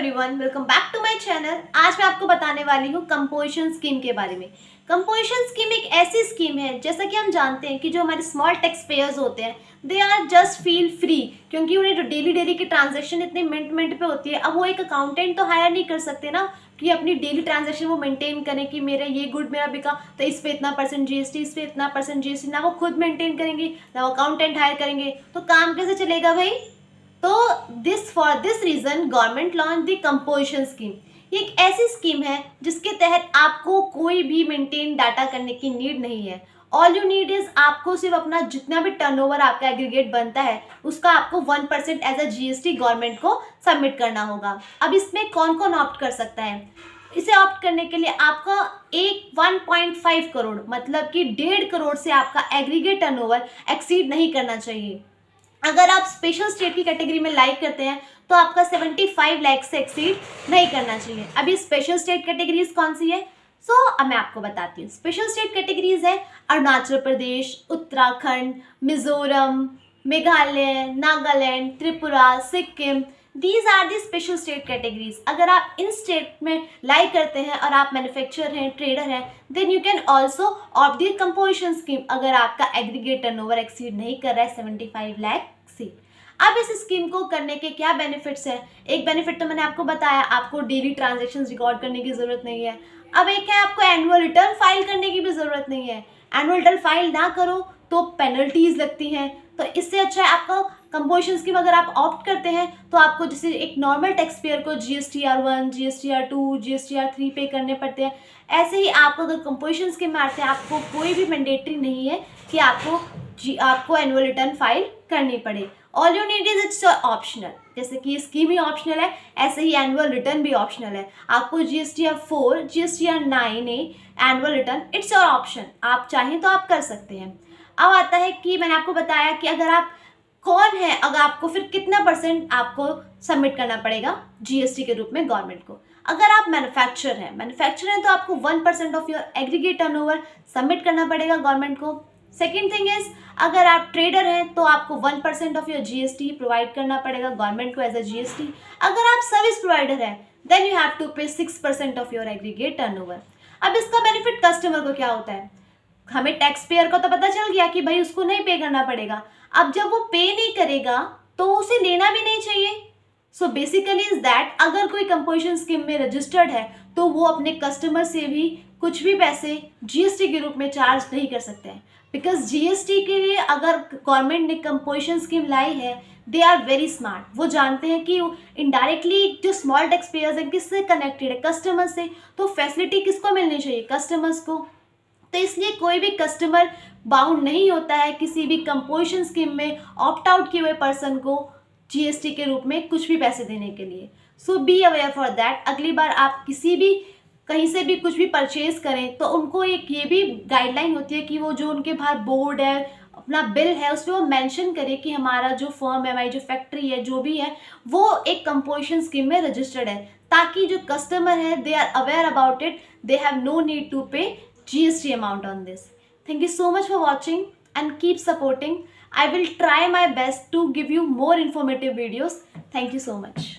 Everyone, welcome back to my channel. आज मैं आपको बताने वाली हूँ कंपोजिशन स्कीम के बारे में। कंपोजिशन स्कीम एक ऐसी स्कीम है, जैसा कि हम जानते हैं कि जो हमारे स्मॉल टैक्स पेयर्स होते हैं they are just feel free, क्योंकि उन्हें डेली की ट्रांजैक्शन इतने मिनट पे होती है। अब वो एक अकाउंटेंट तो हायर नहीं कर सकते ना कि अपनी डेली ट्रांजैक्शन वो मेंटेन करें कि मेरा ये गुड मेरा बिका तो इस पे इतना परसेंट जीएसटी, इस पे इतना परसेंट जीएसटी। ना वो खुद मेंटेन करेंगे ना वो अकाउंटेंट हायर करेंगे, तो काम कैसे चलेगा भाई। तो for this reason government launch the composition scheme. ये एक ऐसी स्कीम है जिसके तहत आपको कोई भी मेंटेन डाटा करने की नीड नहीं है। ऑल यू नीड इज आपको सिर्फ अपना जितना भी टर्नओवर आपका एग्रीगेट बनता है उसका आपको 1% एज अ जीएसटी गवर्नमेंट को सबमिट करना होगा। अब इसमें कौन कौन ऑप्ट कर सकता है? इसे ऑप्ट करने के लिए आपका 1.5 करोड़ मतलब कि 1.5 करोड़ से आपका एग्रीगेट टर्नओवर एक्सीड नहीं करना चाहिए। अगर आप स्पेशल स्टेट की कैटेगरी में लाइक करते हैं तो आपका 75 लाख से एक्सीड नहीं करना चाहिए। अभी स्पेशल स्टेट कैटेगरीज कौन सी है? अब मैं आपको बताती हूँ। स्पेशल स्टेट कैटेगरीज है Arunachal Pradesh, Uttarakhand, Mizoram, Meghalaya, Nagaland, Tripura, Sikkim. These are the special state categories. अगर आप इन स्टेट में लाइक करते हैं और आप मैन्युफैक्चरर हैं, ट्रेडर हैं, then you can also opt the composition scheme अगर आपका एग्रीगेट टर्नओवर एक्सीड नहीं कर रहा है 75 लाख से। अब इस स्कीम को करने के क्या बेनिफिट्स हैं? एक बेनिफिट तो मैंने आपको बताया, आपको डेली ट्रांजैक्शंस रिकॉर्ड करने की ज़रूरत नहीं है। अब एक है आपको एनुअल रिटर्न फाइल करने की भी ज़रूरत नहीं है। एनुअल रिटर्न फाइल ना करो तो पेनल्टीज लगती हैं, तो इससे अच्छा है आपका कंपोजिशन स्कीम अगर आप ऑप्ट करते हैं तो आपको जैसे एक नॉर्मल टैक्स पेयर को GSTR1, GSTR2, GSTR3 पे करने पड़ते हैं, ऐसे ही आपको अगर कंपोजिशन स्कीम में आते हैं आपको कोई भी मैंडेटरी नहीं है कि आपको एनुअल रिटर्न फाइल करनी पड़े। All you need is it's optional. जैसे कि स्कीम ही ऑप्शनल है, ऐसे ही एनुअल रिटर्न भी ऑप्शनल है। आपको GSTR4, GSTR9 annual return it's your option, आप चाहें तो आप कर सकते हैं। अब आता है कि मैंने आपको बताया कि अगर आप कौन है, अगर आपको फिर कितना परसेंट आपको सबमिट करना पड़ेगा जीएसटी के रूप में गवर्नमेंट को। अगर आप मैन्युफैक्चरर हैं तो आपको 1% of your aggregate turnover submit करना पड़ेगा गवर्नमेंट को। सेकेंड थिंग इज अगर आप ट्रेडर हैं तो आपको 1% ऑफ योर जीएसटी प्रोवाइड करना पड़ेगा गवर्नमेंट को एज अ जीएसटी। अगर आप सर्विस प्रोवाइडर हैं देन यू हैव टू पे 6% ऑफ योर एग्रीगेट टर्नओवर। अब इसका बेनिफिट कस्टमर को क्या होता है? हमें टैक्स पेयर को तो पता चल गया कि भाई उसको नहीं पे करना पड़ेगा। अब जब वो पे नहीं करेगा तो उसे लेना भी नहीं चाहिए। सो बेसिकली इज दैट अगर कोई कंपोजिशन स्कीम में रजिस्टर्ड है तो वो अपने कस्टमर से भी कुछ भी पैसे जीएसटी के रूप में चार्ज नहीं कर सकते हैं, बिकॉज जीएसटी के लिए अगर गवर्नमेंट ने कंपोजिशन स्कीम लाई है दे आर वेरी स्मार्ट। वो जानते हैं कि इनडायरेक्टली जो स्मॉल टैक्स पेयर्स हैं किससे कनेक्टेड है? कस्टमर से। तो फैसिलिटी किसको मिलनी चाहिए? कस्टमर्स को। तो इसलिए कोई भी कस्टमर बाउंड नहीं होता है किसी भी कंपोजिशन स्कीम में ऑप्ट आउट किए हुए पर्सन को जीएसटी के रूप में कुछ भी पैसे देने के लिए। सो बी अवेयर फॉर दैट। अगली बार आप किसी भी कहीं से भी कुछ भी परचेज करें तो उनको एक ये भी गाइडलाइन होती है कि वो जो उनके बाहर बोर्ड है, अपना बिल है, उस पर वो मेंशन करे कि हमारा जो फर्म है, हमारी जो फैक्ट्री है, जो भी है वो एक कंपोजिशन स्कीम में रजिस्टर्ड है, ताकि जो कस्टमर है they are aware about it, they have no need to pay GST amount on this. Thank you so much for watching and keep supporting. I will try my best to give you more informative videos. Thank you so much.